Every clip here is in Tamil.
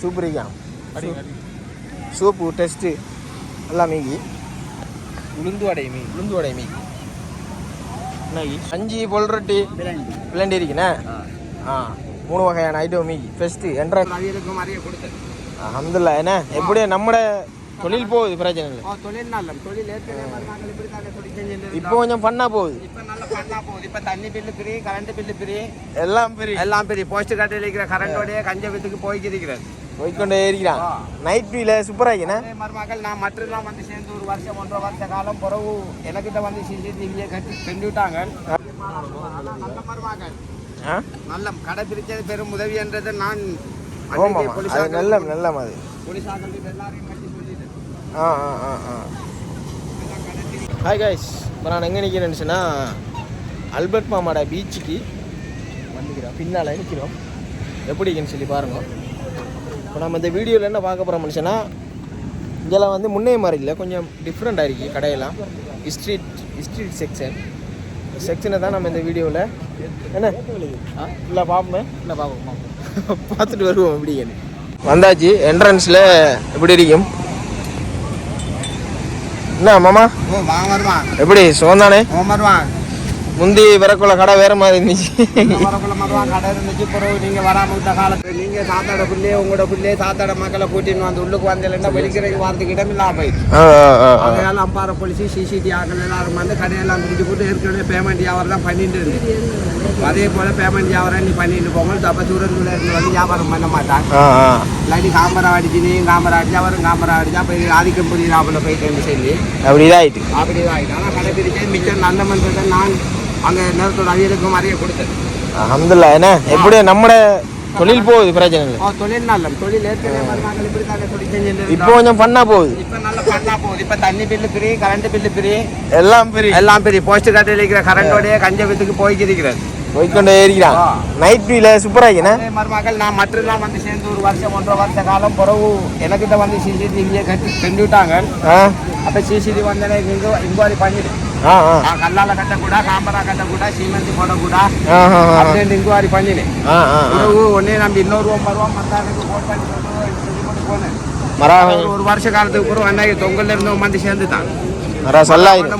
சூப் இருக்கா சூப்பு டெஸ்ட்டு எல்லாம் மீகி உளுந்து வடை மீகி கஞ்சி பொல்ரொட்டி பிளண்டி இருக்குண்ணே 3 வகையான ஐட்டம் மீகி ஃபெஸ்ட்டு என்ட்ரன்ஸ் அவியலுக்கும் நிறைய கொடுத்தேன் அல்ஹம்துலில்லாஹ். என்ன எப்படியே நம்மட தொழில் போகுது பிரச்சனை இல்லை. தொழில் நல்ல தொழில் இப்போ கொஞ்சம் பண்ணா போகுது. இப்போ நல்லா பண்ணா போகுது. இப்போ தண்ணி bill free, current bill free, எல்லாம் ஃப்ரீ. போஸ்ட் கட்டில் இருக்கிற கரண்டோடைய கஞ்ச வீட்டுக்கு போய்க்கிறார் போய்கொண்டே இருக்கிறான். நைட் வியூல சூப்பராக இருக்குண்ணே. மருமகள் நான் மட்டும்தான் வந்து சேர்ந்து 1 வருஷம் 1.5 வருஷ காலம் பிறகு எனக்கிட்ட வந்து சிசிடிவியை கட்டி செஞ்சுட்டாங்க. நல்ல மருமகள் நல்ல கடை பிரிச்சது பெரும் உதவின்றது நான் நல்ல மாதிரி ஹாய் கைஸ். இப்போ நான் எங்கே நிற்கிறேன்னு சொன்னால் அல்பர்ட் மாமாட பீச்சுக்கு வந்துக்கிறோம். பின்னால் நிற்கிறோம். எப்படி இருக்குன்னு சொல்லி பாருங்க. இப்போ நம்ம இந்த வீடியோவில் என்ன பார்க்க போகிறோம்னு சொன்னால் இதெல்லாம் வந்து முன்னே மாதிரி இல்லை, கொஞ்சம் டிஃப்ரெண்ட்டாக இருக்குது கடையெல்லாம். ஸ்ட்ரீட் செக்ஷனை தான் நம்ம இந்த வீடியோவில் என்ன இல்லை பார்ப்போம். இல்லை பார்ப்போம் பார்த்துட்டு வருவோம். எப்படி வந்தாச்சு. என்ட்ரன்ஸில் எப்படி இருக்கும் என்ன மாமா? எப்படி சோந்தானே? முந்தி வரக்குள்ள கடை வேற மாதிரி இருந்துச்சு. கடை இருந்துச்சு. பிறகு நீங்க வராம விட்ட காலத்துல நீங்க சாத்தாட பிள்ளையே உங்களோட பிள்ளையே சாத்தாட மக்களை கூட்டின்னு வந்து உள்ளுக்கு வந்தா வெளிக்கிறதுக்கு வாரத்துக்கு இடமில்லாம போயிடுச்சு. அதனால அம்பாறை போலீஸ் சிசிடிவி ஆக்கள் எல்லாரும் வந்து கடையெல்லாம் பிடிச்சி போட்டு ஏற்கனவே பேமெண்ட் வியாபாரம் தான் பண்ணிட்டு இருக்கு. அதே போல பேமெண்ட் வியாபாரம் நீ பண்ணிட்டு போங்க. தப்ப சூரத்துல இருந்து வந்து வியாபாரம் பண்ண மாட்டாங்க. இல்லாட்டி காமரா அடிச்சு நீயும் காமரா அடிச்சா அவரும் காமரா அடிச்சா போய் ஆதிக்கம் புரியாமல் போயிட்டு சொல்லி அப்படிதான் ஆயிட்டு. ஆனால் கடை பிரிச்சு மிச்சம் நல்ல மன்றத்தை நான் அங்கே நேரத்தோட அவியலுக்கும் நிறைய கொடுத்தேன். அல்ஹம்துலில்லாஹ். என்ன எப்படியே நம்மட தொழில் போகுது பிரச்சனை இல்லை. தொழில் நல்ல தொழில் இப்போ கொஞ்சம் பண்ணா போகுது. இப்போ நல்லா பண்ணா போகுது. இப்போ தண்ணி bill free, current bill free, எல்லாம் ஃப்ரீ. போஸ்ட் கட்டில் இருக்கிற கரண்டோடைய கஞ்ச வீட்டுக்கு போய்க்கிறார். போய்கொண்டே இருக்கிறான். நைட் வியூல சூப்பராக இருக்குண்ணே. மருமகள் நான் மட்டும்தான் வந்து சேர்ந்து 1 வருஷம் 1.5 வருஷ காலம் பிறகு எனக்கிட்ட வந்து சிசிடிவியை கட்டி செஞ்சுட்டாங்க. அப்போ சிசிடிவி வந்தேனே இன்கொயரி பண்ணிடு. கல்லால கட்டக்கூட, காம்பரா கட்டக்கூட, சீமெண்ட் போடக்கூட அப்படின்னு இன்கொயரி பண்ணினேன். ஒன்னே நம்பி இன்னொரு வருவோம் போனேன். 1 வருஷ காலத்துக்கு பிறகு அன்னைக்கு தொங்கல்ல இருந்து வந்து சேர்ந்துட்டாங்க.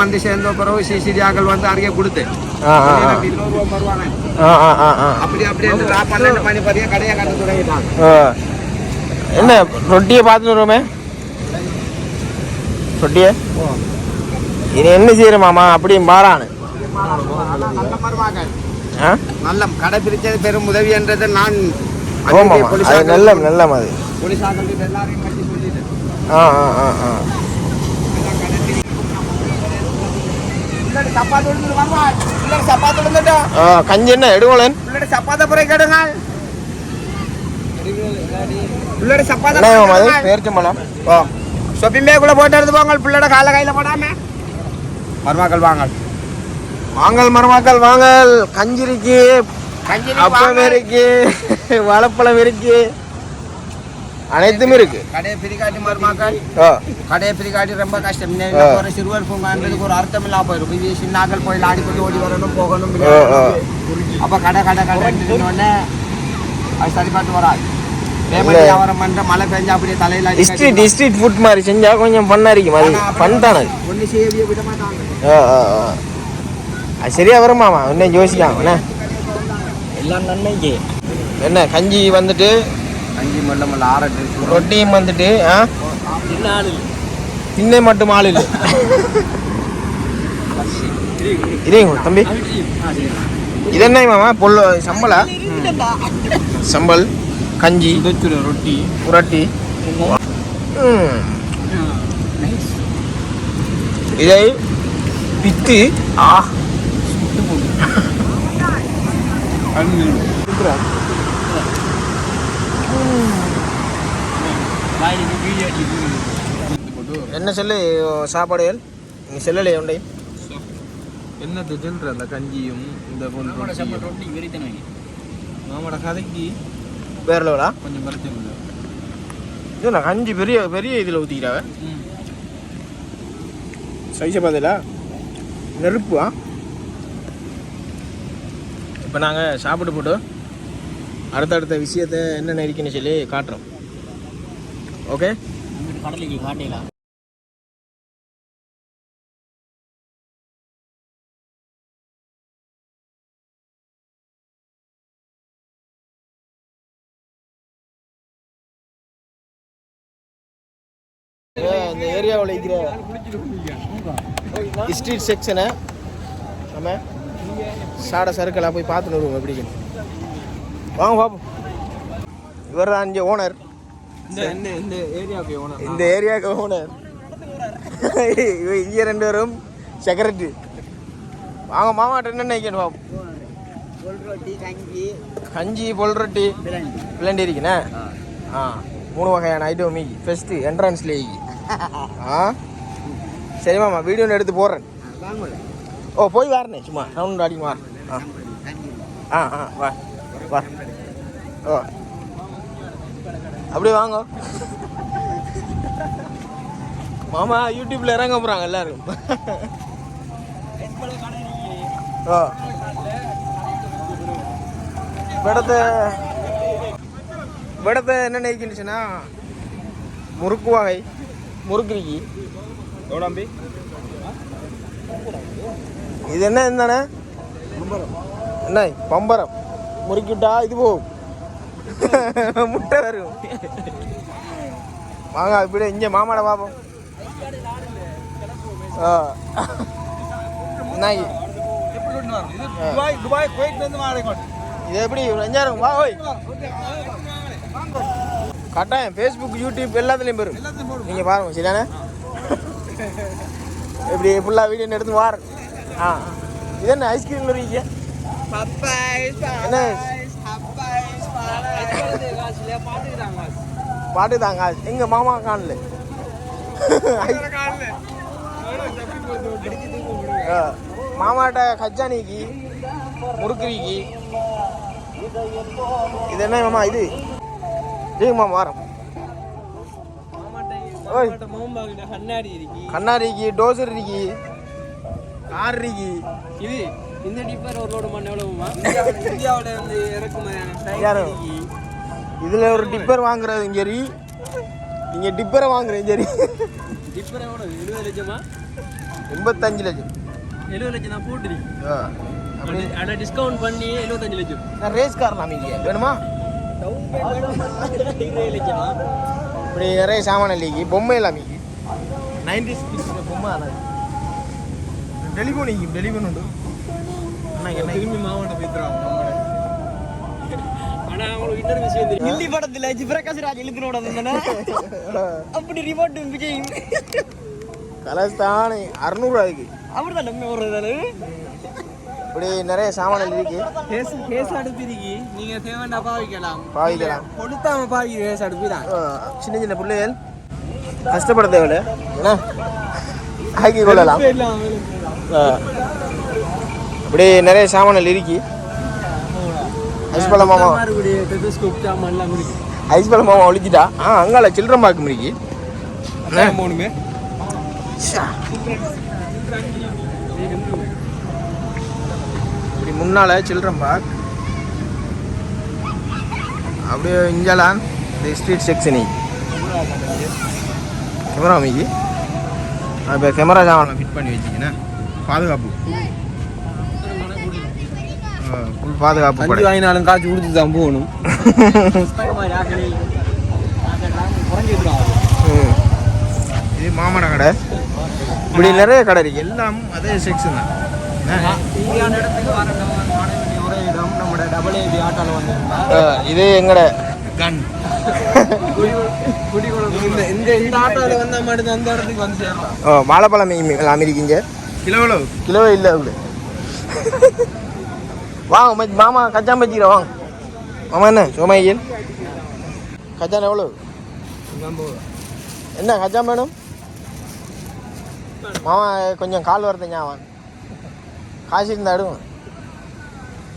வந்து சேர்ந்த பிறகு சிசிடி ஆக்கள் வந்து அறிய கொடுத்து அப்படி 12 மணி பறிய கடையை கட்ட தொடங்கிட்டாங்க. என்ன ரொட்டியை பார்த்துட்டு வருவோமே. ரொட்டியை இது என்ன செய்யற மாமா அப்படியும் மாறானு நல்ல மருமகள் நல்ல கடை பிரிச்சது பெரும் உதவின்றது நான் நல்ல மாதிரி போலீஸ் ஆக்கள் எல்லாரையும் கட்டி சொல்லிட்டேன். கஞ்சி என்ன எடுவோலன் சப்பாத்த புரை கேடுங்க. பேரிச்சம்பழம் ஷாப்பிங் பேக்குள்ள போட்டு எடுத்து போங்க. பிள்ளோட கால கையில போடாம மருமக்கள் வாங்கல் மருமக்கள் வாங்கல். கஞ்சி இருக்கு, அப்பளம் இருக்கு, வாழைப்பழம் இருக்கு, அனைத்துமே இருக்கு. கடையை பிரிக்காட்டி மருமக்கள் கடையை பிரிக்காட்டி ரொம்ப கஷ்டம். ஒரு சிறுவர் பூங்கான்றதுக்கு ஒரு அர்த்தம் இல்லாம போயிடும். இது சின்னாக்கள் போய் ஆடி போட்டு ஓடி வரணும் போகணும். அப்ப கடை உடனே அது சரிபாட்டு வராது. வியாபாரம் பண்ற மழை பெஞ்சா அப்படியே தலையில ஸ்ட்ரீட் ஃபுட் மாதிரி செஞ்சா கொஞ்சம் பண்ணா இருக்கும். அது பண்ணிட்டானு ஒண்ணு செய்ய விட மாட்டாங்க. அது சரியா வருமாமா இன்னும் யோசிக்கலாம். எல்லாம் நன்மைக்கு என்ன கஞ்சி வந்துட்டு கஞ்சி மல்ல ஆரட்டு ரொட்டியும் வந்துட்டு திண்ணை மட்டும் ஆள் இல்லை. இருங்க தம்பி. இது என்ன மாமா பொல்லு சம்பளா? சம்பல் கஞ்சி ரொட்டி புரட்டி. இதை பித்து என்ன சொல்லு சாப்பாடுகள் நீங்கள் செல்லலையே உண்டை என்ன தின்ற அந்த கஞ்சியும் இந்த மாமோட கதைக்கு வேற லெவலா கொஞ்சம் பிரச்சனை இல்லை. இது நான் கஞ்சி பெரிய பெரிய இதில் ஊற்றிக்கிறாவ சைஸை பார்த்தீங்களா நெருப்புவா. இப்போ நாங்கள் சாப்பிட்டு போட்டு அடுத்தடுத்த விஷயத்தை என்னென்ன இருக்குன்னு சொல்லி காட்டுறோம். ஓகே, கடலுக்கு காட்டிடலாம். இந்த ஏரியாவில் இருக்கிற ஸ்ட்ரீட் செக்ஷனை நம்ம சாட சருக்கெல்லாம் போய் பார்த்துன்னு வருவோம் எப்படின்னு. வாங்க பார்ப்போம். இவர் தான் இங்கே ஓனர். இந்த ஏரியாவுக்கு ஓனர். இந்த ஏரியாவுக்கு ஓனர். இங்கே 2 பேரும் செக்ரட்டரி. வாங்க மாமாட்ட என்ன நினைக்கணும் பாப்போம். கஞ்சி பொல் ரொட்டி பிளண்டி இருக்குண்ணே. 3 வகையான ஐட்டம் மீக்கி ஃபஸ்ட்டு என்ட்ரன்ஸ்லேயே. சரி மாமா, வீடியோ எடுத்து போடுறேன். ஓ போய் வரனே, சும்மா ரவுண்ட் ஆடின்னு வரேன். வா வா. ஓ அப்படியே வாங்க மாமா. யூடியூப்ல இறங்க போகிறாங்க எல்லாரும். ஓ விடத்தை என்ன நினைக்கிச்சுன்னா முறுக்கு வகை முறுக்குறிக்கி. எவ்வளோம்பி இது என்ன இருந்தானே என்ன பம்பரம் முறுக்கிவிட்டா இது போகும், முட்டை வரும். வாங்க இப்படி இங்கே மாமாட பார்ப்போம். நாய் இது எப்படி 5000 வா. ஓய் கட்டாயம் ஃபேஸ்புக் யூடியூப் எல்லாத்துலேயும் பெறும். நீங்கள் பாருங்கள் சரியானே. இப்படி ஃபுல்லாக வீடியோ எடுத்து வாரேன். இது என்ன ஐஸ்கிரீமில் இருக்கீங்க? என்ன பாட்டு தாங்க எங்க மாமா காணல. மாமாட்ட கச்சானிக்கு முறுக்குறிக்கு. இது என்ன மாமா? இது மாமா வாரம் கண்ணாடிக்கு டோசர் இருக்கு, கார் இருக்கு. இது இந்த டிப்பர் ஒரு லோடு மண் எவ்வளவுமா? இந்தியாவோட வந்து இறக்குமதியான இதுல ஒரு டிப்பர் வாங்குறது சரி, நீங்க டிப்பரை வாங்குறது சரி. டிப்பர் எவ்வளவு? 70 லட்சமா? 85 லட்சம். 70 லட்சம் நான் போட்டுருக்கேன். அதை டிஸ்கவுண்ட் பண்ணி 75 லட்சம். நான் ரேஸ் கார் நாமிங்க வேணுமா? 20 லட்சமா? இப்படி நிறைய சாமான இல்லைக்கு பொம்மை எல்லாமே 90s பொம்மை. டெலிஃபோன் டெலிஃபோன் உண்டு. திரும்பி மாவட்டம் பேசுறாங்க. ஆனா அவங்களுக்கு இன்னொரு விஷயம் தெரியும். ஹிந்தி படத்துல ஜிப்ரகாஷ் ராஜ் இழுத்துனோட வந்தானே, அப்படி ரிமோட் விஜய் கலஸ்தான் 600 அதுக்கு அப்படிதான் நம்ம ஓடுறதால. இப்படி நிறைய சாமான்கள் இருக்கு. கேஸ் அடுப்பு இருக்கு, நீங்க தேவைன்னா பாவிக்கலாம். கொடுத்தாம பாவி கேஸ் அடுப்பு தான். சின்ன சின்ன பிள்ளைகள் கஷ்டப்பட தேவையில்ல, ஏன்னா ஆக்கி கொள்ளலாம். இப்படி நிறைய சாமான்கள் இருக்கு. ஐஸ்பழ மாமா ஐஸ்பழ மாமா ஒழிச்சிட்டா. அங்கால சில்லறம் பார்க்க முடியுது. இப்படி முன்னால சில்ட்ரன் பார்க், அப்படியே இங்கெல்லாம் இந்த ஸ்ட்ரீட் செக்ஷனி கேமரா மிக்கி. இப்போ கேமரா சாமான் ஃபிட் பண்ணி வச்சிங்கன்னா பாதுகாப்பு, ஃபுல் பாதுகாப்பு. அஞ்சு வாங்கினாலும் காய்ச்சி கொடுத்து தான் போகணும். இது மாமன கடை. இப்படி நிறைய கடை இருக்கு, எல்லாம் அதே செக்ஷன் தான். இது எங்கட கன். இந்த ஆட்டோல வந்தா மட்டும் அந்த இடத்துக்கு வந்து சேரலாம். வாழைப்பழம் அமெரிக்கிங்க கிலோவே இல்லை. அப்படி வாங்க மாமா கச்சான் பச்சிக்கிற வாங்க மாமா. என்ன சோமாயில் கச்சான் எவ்வளோ? என்ன கச்சான் வேணும் மாமா? கொஞ்சம் கால் வரது ஞாபகம், காசு இருந்தால் எடுக்கணும்,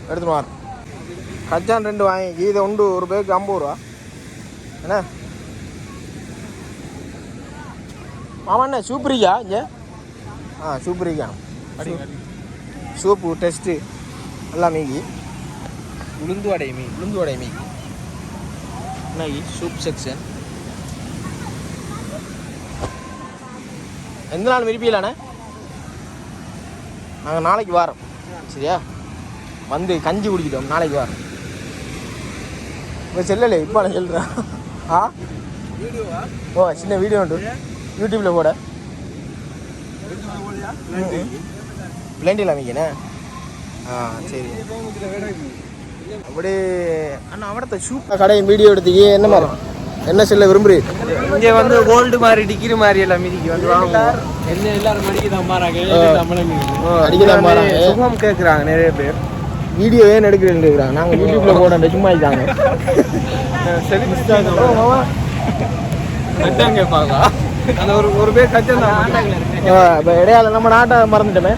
எடுத்துன்னு வரேன். கச்சான் 2 வாங்கி, இதை உண்டு ஒரு பேருக்கு 50 ரூபா. என்ன மாமா? என்ன சூப்பரிக்கா இங்கே? சூப்பரிக்கா, சூப்பு டெஸ்ட்டு எல்லாம் மீங்கி. உளுந்து வடை மீன். உளுந்து வடை மீன். இன்னைக்கு சூப் செக்ஷன். எந்த நாள் விரும்பியலாண்ணே? நாங்கள் நாளைக்கு வரோம். சரியா? வந்து கஞ்சி குடிக்கிட்டோம். நாளைக்கு வரோம். இப்போ செல்லலை, இப்போ நான் சொல்கிறேன். ஆ ஓ சின்ன வீடியோ உண்டு யூடியூப்பில் போட. பிளேண்டில் அமைக்கண்ணே. ஆ சரி. அப்படி அண்ணா அவடத்த சூப் கடையின் வீடியோ எடுத்தீங்க. என்ன மாதிரி என்ன செல்ல விரும்புறீங்க? இங்கே வந்து கோல்டு மாதிரி டிகிரி மாதிரி எல்லாம் மிதிக்கு வந்து வாங்குவோம். என்ன எல்லாரும் மடிக்குதான் மாறாங்க, அடிக்கதான் மாறாங்க. சுகம் கேட்குறாங்க நிறைய பேர். வீடியோ ஏன் எடுக்கிறேன் நாங்கள் யூடியூப்பில் போட சும்மா இருக்காங்க. சரி கச்சான் கேட்பாங்க. அந்த ஒரு பேர் கச்சான் தான். இப்போ இடையால நம்ம நாட்டை மறந்துட்டோமே.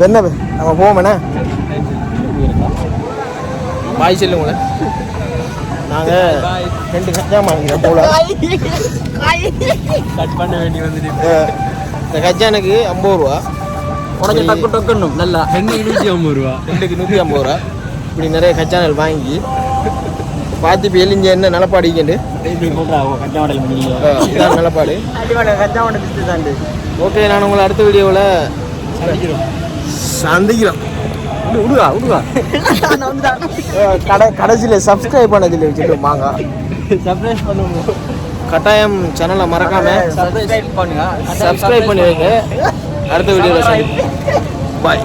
என்ன நம்ம போவோமேண்ணே. பாய் செல்லுங்களே. நாங்கள் 2 கச்சா வாங்கிக்கிறோம் போல. கட் பண்ண வேண்டி வந்துட்டு இந்த கச்சானுக்கு 50 ரூபா. உனக்கு டக்கு டக்குன்னும் நல்லா 150 ரூபா. 2க்கு 150 ரூபா. இப்படி நிறைய கச்சானல் வாங்கி பார்த்து இப்போ எலிஞ்ச என்ன நிலப்பாடிக்கிண்டு நிலப்பாடு. ஓகே, நான் உங்களை அடுத்த வீடியோவில் சந்திக்கிறோம். கடைசியில் சப்ஸ்கிரைப் பண்ணதில்லை வச்சுட்டு வாங்க. சர்ப்ரைஸ் பண்ணுவோம். கட்டாயம் சேனலை மறக்காம சப்ஸ்கிரைப் பண்ணுங்க. சப்ஸ்கிரைப் பண்ணி வைங்க. அடுத்த வீடியோவில் பாய்.